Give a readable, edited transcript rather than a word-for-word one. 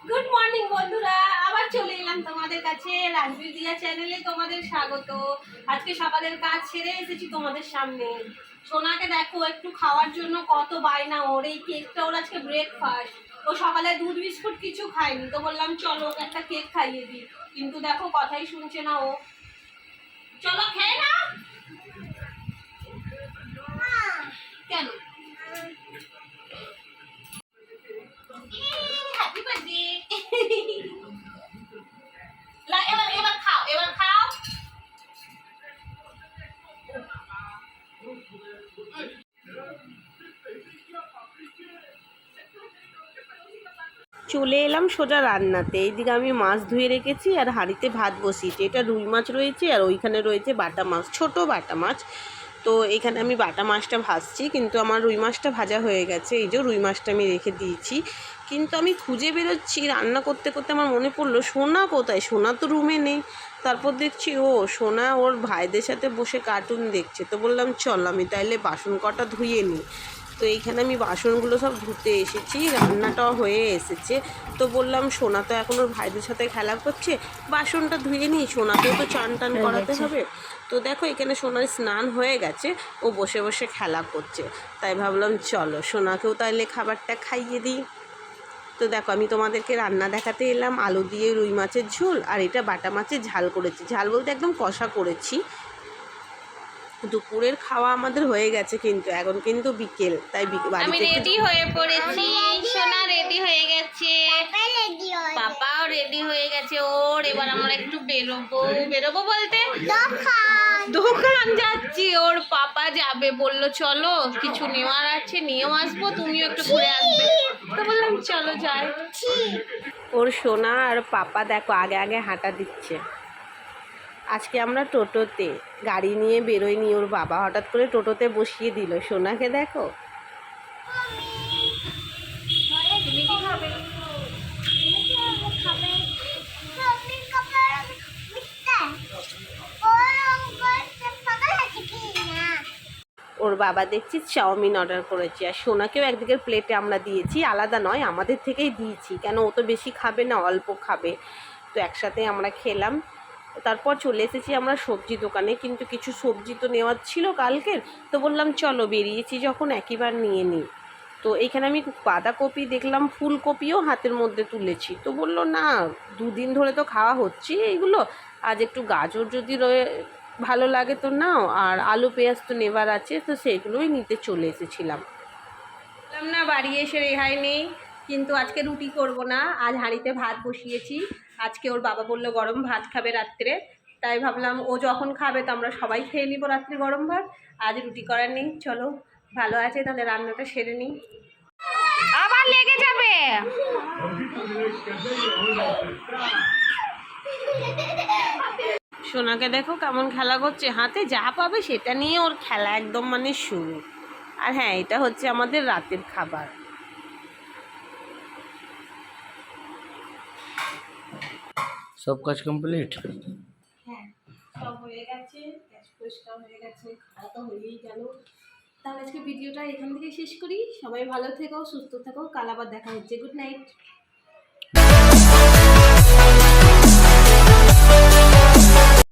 Good morning বন্ধুরা, আবার চলে এলাম তোমাদের কাছে। রাজবীর দিয়া চ্যানেলে তোমাদের স্বাগত। আজকে সকালের কাজ ছেড়ে এসেছি তোমাদের সামনে। সোনাকে দেখো একটু খাওয়ার জন্য কত বায়না ওর। এই কেকটা ওর আজকে ব্রেকফাস্ট। ও সকালে দুধ বিস্কুট কিছু খায়নি, তো বললাম চলো ওকে একটা কেক খাইয়ে দিই, কিন্তু দেখো কথাই শুনছে না ও। চলো খেয়ে না। কেন? Happy birthday. এবার এবার খাও, এবার খাও। চলে এলাম সোজা রান্নাতে। এইদিকে আমি মাছ ধুয়ে রেখেছি আর হাঁড়িতে ভাত বসিয়েছি। এটা রুই মাছ রয়েছে আর ওইখানে রয়েছে বাটা মাছ, ছোট বাটা মাছ। তো এখানে আমি বাটা মাছটা ভাজছি, কিন্তু আমার রুই মাছটা ভাজা হয়ে গেছে। এই যে রুই মাছটা আমি রেখে দিয়েছি, কিন্তু আমি খুঁজে বেরোচ্ছি রান্না করতে করতে আমার মনে পড়লো সোনা কোথায়। সোনা তো রুমে নেই। তারপর দেখছি সোনা ওর ভাইদের সাথে বসে কার্টুন দেখছে। তো বললাম চল আমি তাইলে বাসন কটা ধুয়ে নিই। তো এইখানে আমি বাসনগুলো সব ধুতে এসেছি, রান্নাটাও হয়ে এসেছে। তো বললাম সোনা তো এখন ওর ভাইদের সাথে খেলা করছে, বাসনটা ধুয়ে নিই, সোনাকেও তো চান টান করাতে হবে। তো দেখো এখানে সোনার স্নান হয়ে গেছে, ও বসে বসে খেলা করছে। তাই ভাবলাম চলো সোনাকেও তাইলে খাবারটা খাইয়ে দিই। তো দেখো আমি তোমাদেরকে রান্না দেখাতে এলাম। আলু দিয়ে রুই মাছের ঝোল, আর এটা বাটা মাছের ঝাল করেছি। ঝাল বলতে একদম কষা করেছি। দুপুরের খাওয়া আমাদের হয়ে গেছে, কিন্তু এখন কিন্তু বিকেল, তাই আমি রেডি হয়ে পড়েছি। সোনা রেডি হয়ে গেছে, পাপাও রেডি হয়ে গেছে ওর। এবার আমরা একটু বেরোবো বলতে দোকান যাচ্ছি। ওর পাপা যাবে, বললো চলো কিছু নেওয়ার আছে, নিয়েও আসবো, তুমিও একটু ঘুরে আসবে। তো বললাম চলো যাই। ওর সোনা আর পাপা দেখো আগে আগে হাঁটা দিচ্ছে। আজকে আমরা টোটোতে গাড়ি নিয়ে বেরোইনি, ওর বাবা হঠাৎ করে টোটোতে বসিয়ে দিল। সোনাকে দেখো। ওর বাবা দেখছি চাউমিন অর্ডার করেছে, আর সোনাকেও একদিকের প্লেটে আমরা দিয়েছি, আলাদা নয় আমাদের থেকেই দিয়েছি, কেন ও তো বেশি খাবে না, অল্প খাবে। তো একসাথে আমরা খেলাম। তারপর চলে এসেছি আমরা সবজি দোকানে, কিন্তু কিছু সবজি তো নেওয়ার ছিল কালকের। তো বললাম চলো বেরিয়েছি যখন একইবার নিয়ে নিই। তো এখানে আমি বাঁধাকপি দেখলাম, ফুলকপিও হাতের মধ্যে তুলেছি। তো বললো না, দুদিন ধরে তো খাওয়া হচ্ছে এইগুলো, আজ একটু গাজর যদি ভালো লাগে তো নাও, আর আলু পেঁয়াজ তো নেবার আছে, তো সেগুলোই নিতে চলে এসেছিলাম। বললাম না বাড়ি এসে রেহাই নেই, কিন্তু আজকে রুটি করব না, আজ হাঁড়িতে ভাত বসিয়েছি। আজকে ওর বাবা বললো গরম ভাত খাবে রাত্রে, তাই ভাবলাম ও যখন খাবে তো আমরা সবাই খেয়ে নিব রাত্রে গরম ভাত। আজ রুটি করার নেই, চলো ভালো আছে তাহলে রান্নাটা সেরে নিই। আবার লেগে যাবে। সোনাকে দেখো কেমন খেলা করছে, হাতে যা পাবে সেটা নিয়ে ওর খেলা একদম মানে শুরু। আর হ্যাঁ, এটা হচ্ছে আমাদের রাতের খাবার। সব কাজ কমপ্লিট। হ্যাঁ, সব হয়ে গেছে, গ্যাস পরিষ্কার হয়ে গেছে, খাওয়া তো হয়েই গেল। তাহলে আজকে ভিডিওটা এখান থেকে শেষ করি। সবাই ভালো থেকো, সুস্থ থেকো, কাল আবার দেখা হচ্ছে। Good night.